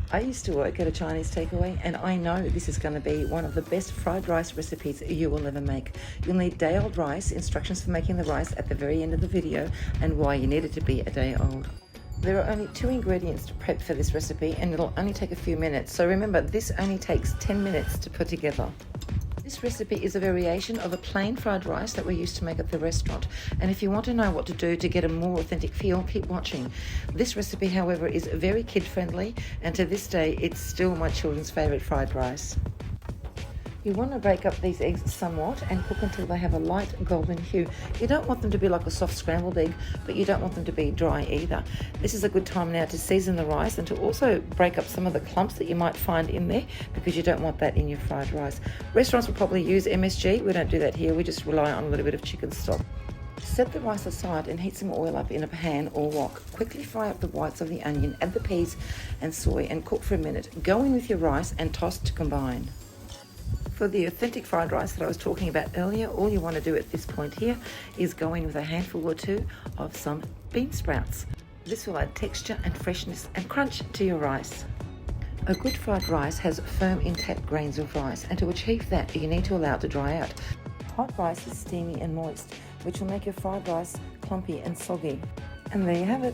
I used to work at a Chinese takeaway, and I know this is going to be one of the best fried rice recipes you will ever make. You'll need day-old rice, instructions for making the rice at the very end of the video, and why you need it to be a day old. There are only 2 ingredients to prep for this recipe, and it'll only take a few minutes, so remember this only takes 10 minutes to put together. This recipe is a variation of a plain fried rice that we used to make at the restaurant, and if you want to know what to do to get a more authentic feel, keep watching. This recipe, however, is very kid-friendly, and to this day it's still my children's favourite fried rice. You want to break up these eggs somewhat and cook until they have a light golden hue. You don't want them to be like a soft scrambled egg, but you don't want them to be dry either. This is a good time now to season the rice and to also break up some of the clumps that you might find in there, because you don't want that in your fried rice. Restaurants will probably use MSG. We don't do that here. We just rely on a little bit of chicken stock. Set the rice aside and heat some oil up in a pan or wok. Quickly fry up the whites of the onion, add the peas and soy and cook for a minute. Go in with your rice and toss to combine. For the authentic fried rice that I was talking about earlier, all you want to do at this point here is go in with a handful or two of some bean sprouts. This will add texture and freshness and crunch to your rice. A good fried rice has firm, intact grains of rice, and to achieve that you need to allow it to dry out. Hot rice is steamy and moist, which will make your fried rice clumpy and soggy. And there you have it.